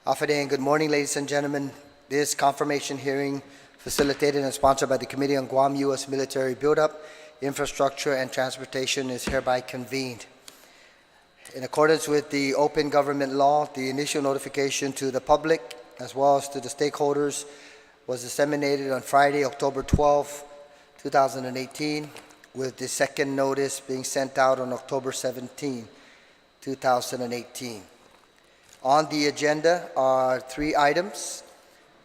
Afternoon, good morning, ladies and gentlemen. This confirmation hearing, facilitated and sponsored by the Committee on Guam U.S. Military Buildup, Infrastructure, and Transportation, is hereby convened. In accordance with the open government law, the initial notification to the public, as well as to the stakeholders, was disseminated on Friday, October 12, 2018, with the second notice being sent out on October 17, 2018. On the agenda are three items: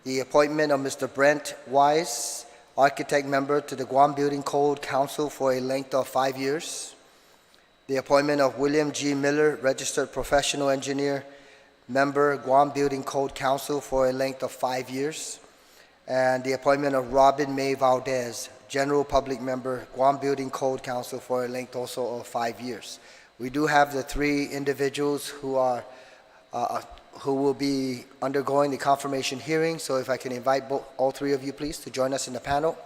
the appointment of Mr. Brent Weiss, architect member to the Guam Building Code Council for a length of 5 years; the appointment of William G. Miller, registered professional engineer, member, Guam Building Code Council for a length of 5 years; and the appointment of Robin Mae Valdez, general public member, Guam Building Code Council for a length also of 5 years. We do have the three individuals who will be undergoing the confirmation hearing. So if I can invite all three of you, please, to join us in the panel.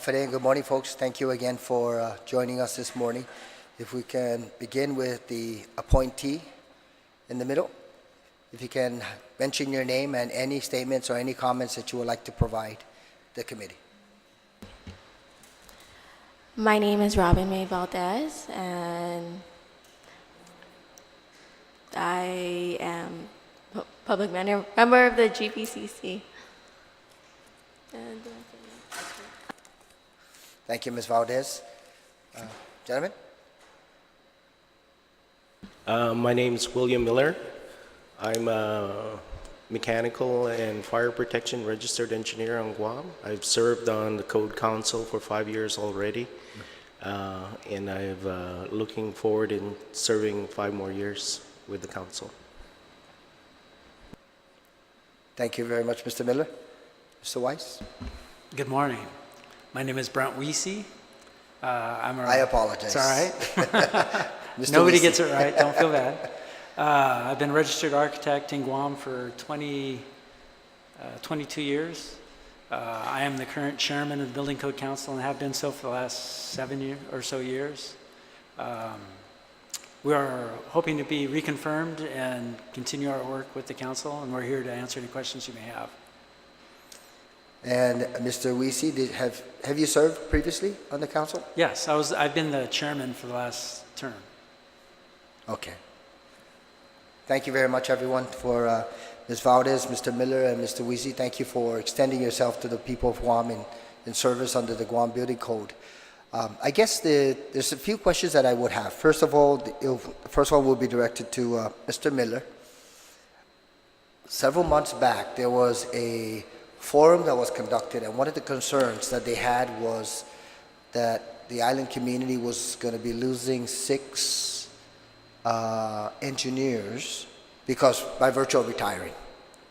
Good morning, folks. Thank you again for joining us this morning. If we can begin with the appointee in the middle. If you can mention your name and any statements or any comments that you would like to provide the committee. My name is Robin Mae Valdez, and I am public member of the GPCC. Thank you, Ms. Valdez. Gentlemen? My name is William Miller. I'm a mechanical and fire protection registered engineer on Guam. I've served on the Code Council for 5 years already, and I'm looking forward in serving 5 more years with the council. Thank you very much, Mr. Miller. Mr. Weiss? Good morning. My name is Brent Wiese. I apologize. It's all right. Wiese. Nobody gets it right. Don't feel bad. I've been a registered architect in Guam for 22 years. I am the current chairman of the Building Code Council and have been so for the last 7 or so years. We are hoping to be reconfirmed and continue our work with the council, and we're here to answer any questions you may have. And Mr. Wiese, have you served previously on the council? Yes, I've been the chairman for the last term. Okay. Thank you very much, everyone, for Ms. Valdez, Mr. Miller, and Mr. Wiese. Thank you for extending yourself to the people of Guam in service under the Guam Building Code. I guess there's a few questions that I would have. First of all, the first one will be directed to Mr. Miller. Several months back, there was a forum that was conducted, and one of the concerns that they had was that the island community was going to be losing 6 engineers because by virtue of retiring,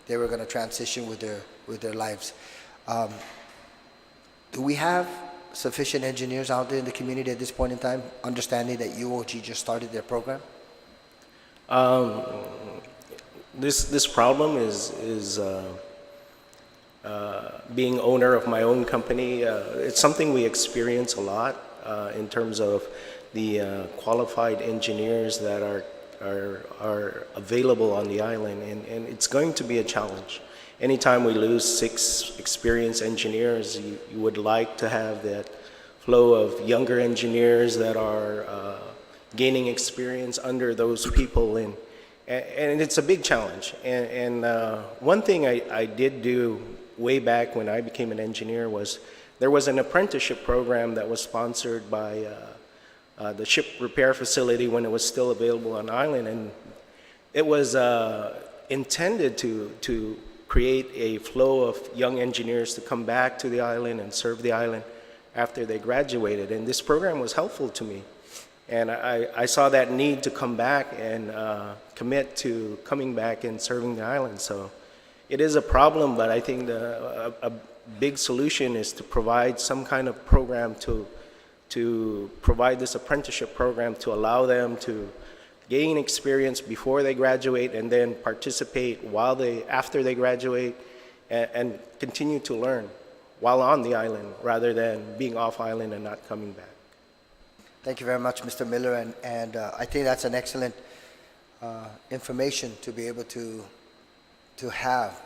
they were going to transition with their lives. Do we have sufficient engineers out there in the community at this point in time, understanding that UOG just started their program? This problem is being owner of my own company. It's something we experience a lot in terms of the qualified engineers that are available on the island, and it's going to be a challenge. Anytime we lose 6 experienced engineers, you would like to have that flow of younger engineers that are gaining experience under those people, and it's a big challenge. And one thing I did do way back when I became an engineer was there was an apprenticeship program that was sponsored by the ship repair facility when it was still available on island, and it was intended to create a flow of young engineers to come back to the island and serve the island. after they graduated. And this program was helpful to me. And I saw that need to come back and commit to coming back and serving the island. So it is a problem, but I think a big solution is to provide some kind of program to provide this apprenticeship program to allow them to gain experience before they graduate and then participate after they graduate and continue to learn while on the island rather than being off island and not coming back. Thank you very much, Mr. Miller, and I think that's an excellent information to be able to have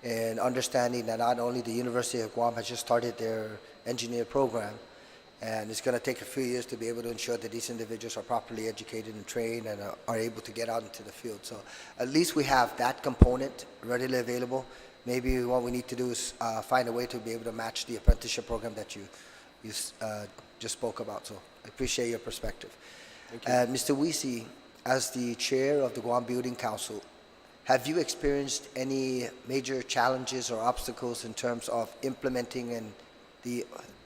in understanding that not only the University of Guam has just started their engineer program, and it's going to take a few years to be able to ensure that these individuals are properly educated and trained and are able to get out into the field. So at least we have that component readily available. Maybe what we need to do is find a way to be able to match the apprenticeship program that you just spoke about. So I appreciate your perspective. Thank you. Mr. Wiese, as the chair of the Guam Building Council, have you experienced any major challenges or obstacles in terms of implementing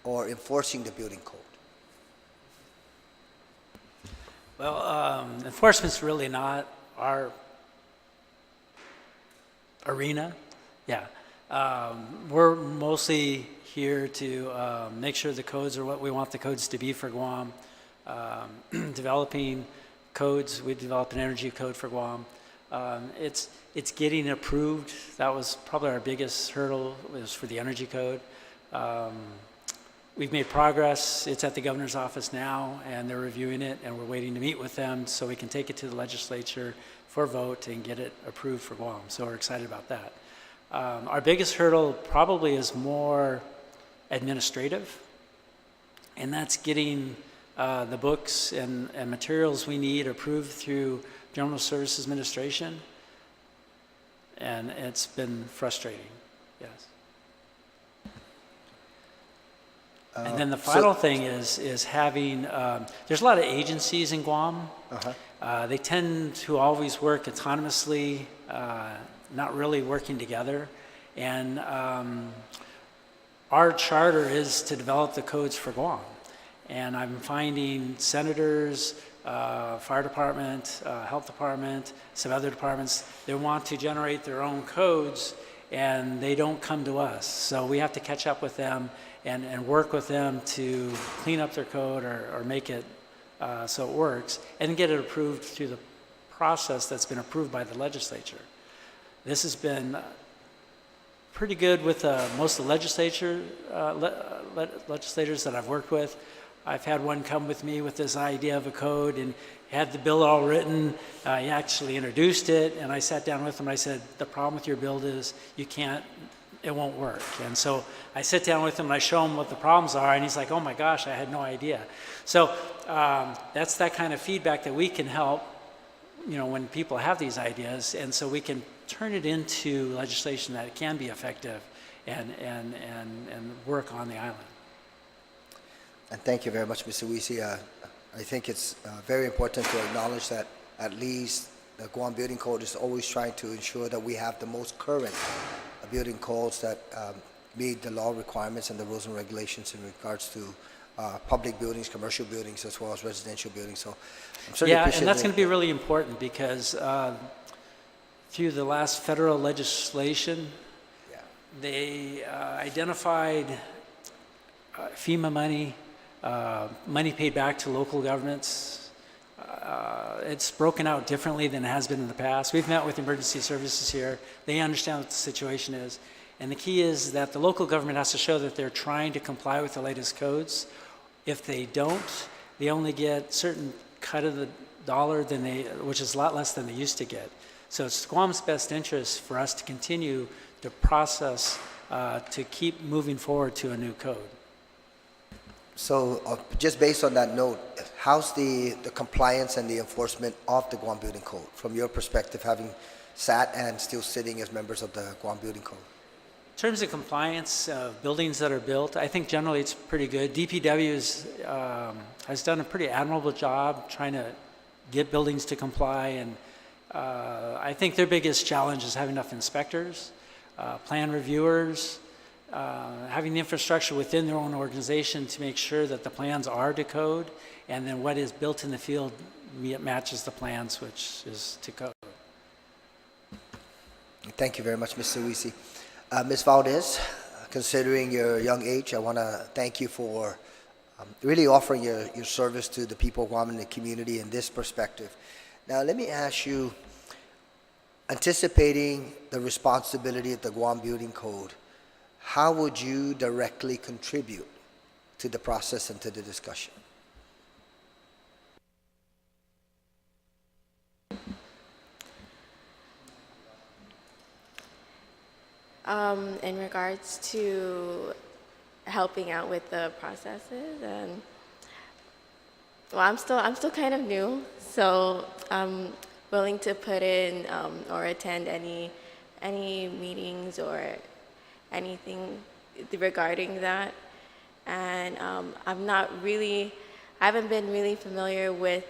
or enforcing the building code? Well, enforcement's really not our arena. Yeah. We're mostly here to make sure the codes are what we want the codes to be for Guam. Developing codes, we developed an energy code for Guam. It's getting approved. That was probably our biggest hurdle, was for the energy code. We've made progress. It's at the governor's office now, and they're reviewing it, and we're waiting to meet with them so we can take it to the legislature for vote and get it approved for Guam. So we're excited about that. Our biggest hurdle probably is more administrative, and that's getting the books and materials we need approved through General Services Administration, and it's been frustrating, yes. And then the final thing is having, there's a lot of agencies in Guam. They tend to always work autonomously, not really working together. And our charter is to develop the codes for Guam. And I'm finding senators, fire department, health department, some other departments, they want to generate their own codes and they don't come to us. So we have to catch up with them and work with them to clean up their code or make it so it works and get it approved through the process that's been approved by the legislature. This has been pretty good with most of the legislators that I've worked with. I've had one come with me with this idea of a code and had the bill all written. He actually introduced it, and I sat down with him and I said, the problem with your bill is you can't, it won't work. And so I sit down with him and I show him what the problems are, and he's like, oh my gosh, I had no idea. So that's that kind of feedback that we can help, you know, when people have these ideas, and so we can turn it into legislation that it can be effective and work on the island. And thank you very much, Mr. Wiese. I think it's very important to acknowledge that at least the Guam Building Code is always trying to ensure that we have the most current building codes that meet the law requirements and the rules and regulations in regards to public buildings, commercial buildings, as well as residential buildings. So I'm certainly yeah, appreciative. and that's going to be really important because through the last federal legislation, they identified FEMA money, money paid back to local governments. It's broken out differently than it has been in the past. We've met with emergency services here. They understand what the situation is. And the key is that the local government has to show that they're trying to comply with the latest codes. If they don't, they only get a certain cut of the dollar which is a lot less than they used to get. So it's Guam's best interest for us to continue the process to keep moving forward to a new code. So just based on that note, how's the compliance and the enforcement of the Guam Building Code from your perspective, having sat and still sitting as members of the Guam Building Code? In terms of compliance of buildings that are built, I think generally it's pretty good. DPW has done a pretty admirable job trying to get buildings to comply, and I think their biggest challenge is having enough inspectors, plan reviewers, having the infrastructure within their own organization to make sure that the plans are to code, and then what is built in the field matches the plans, which is to code. Thank you very much, Mr. Wiese. Ms. Valdez, considering your young age, I want to thank you for really offering your service to the people of Guam and the community in this perspective. Now, let me ask you, anticipating the responsibility of the Guam Building Code, how would you directly contribute to the process and to the discussion? In regards to helping out with the processes, and well, I'm still kind of new, so I'm willing to put in or attend any meetings or anything regarding that. And I haven't been really familiar with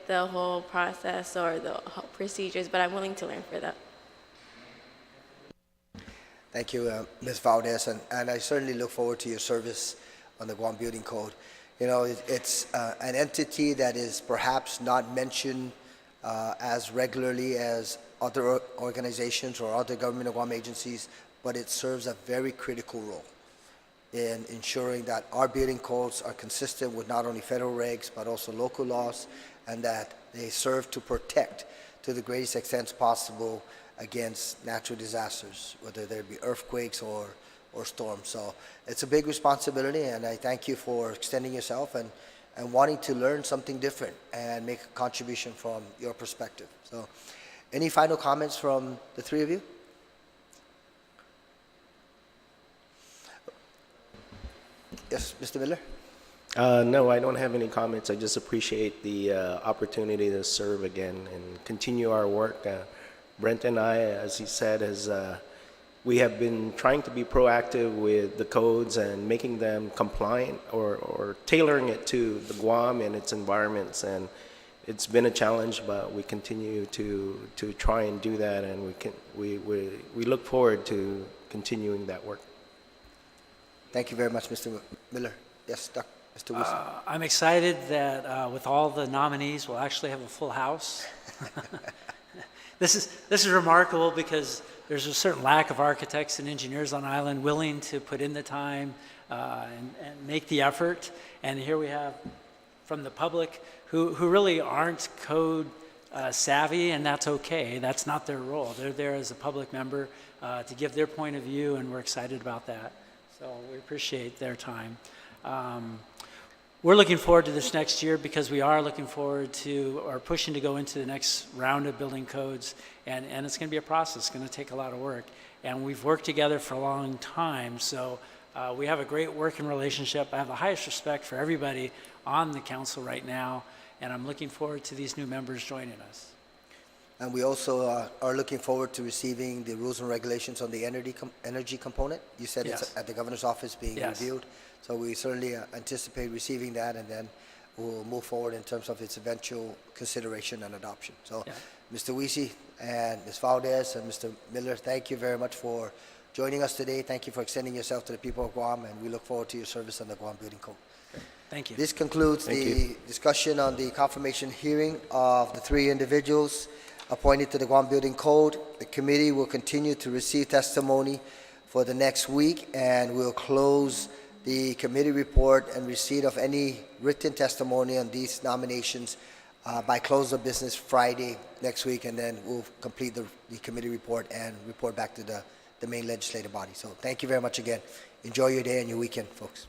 the whole process or the whole procedures, but I'm willing to learn for that. Thank you, Ms. Valdez, and I certainly look forward to your service on the Guam Building Code. You know, it's an entity that is perhaps not mentioned as regularly as other organizations or other government of Guam agencies, but it serves a very critical role in ensuring that our building codes are consistent with not only federal regs, but also local laws, and that they serve to protect to the greatest extent possible against natural disasters, whether there be earthquakes or storms. So it's a big responsibility, and I thank you for extending yourself and wanting to learn something different and make a contribution from your perspective. So any final comments from the three of you? Yes, Mr. Miller? No, I don't have any comments. I just appreciate the opportunity to serve again and continue our work. Brent and I, as he said, we have been trying to be proactive with the codes and making them compliant or tailoring it to the Guam and its environments. And it's been a challenge, but we continue to try and do that, and we look forward to continuing that work. Thank you very much, Mr. Miller. Yes, Mr. Wiese. I'm excited that with all the nominees, we'll actually have a full house. This is remarkable because there's a certain lack of architects and engineers on island willing to put in the time and make the effort. And here we have from the public who really aren't code savvy, and that's okay. That's not their role. They're there as a public member to give their point of view, and we're excited about that. So we appreciate their time. We're looking forward to this next year because we are looking forward to or pushing to go into the next round of building codes, and it's going to be a process. It's going to take a lot of work, and we've worked together for a long time, so we have a great working relationship. I have the highest respect for everybody on the council right now, and I'm looking forward to these new members joining us. And we also are looking forward to receiving the rules and regulations on the energy component. You said Yes. it's at the governor's office being Yes. reviewed. So we certainly anticipate receiving that, and then we'll move forward in terms of its eventual consideration and adoption. So, Yeah. Mr. Wiese and Ms. Valdez and Mr. Miller, thank you very much for joining us today. Thank you for extending yourself to the people of Guam, and we look forward to your service on the Guam Building Code. Thank you. This concludes the discussion on the confirmation hearing of the three individuals appointed to the Guam Building Code. The committee will continue to receive testimony for the next week, and we'll close the committee report and receipt of any written testimony on these nominations by close of business Friday next week, and then we'll complete the committee report and report back to the main legislative body. So thank you very much again. Enjoy your day and your weekend, folks.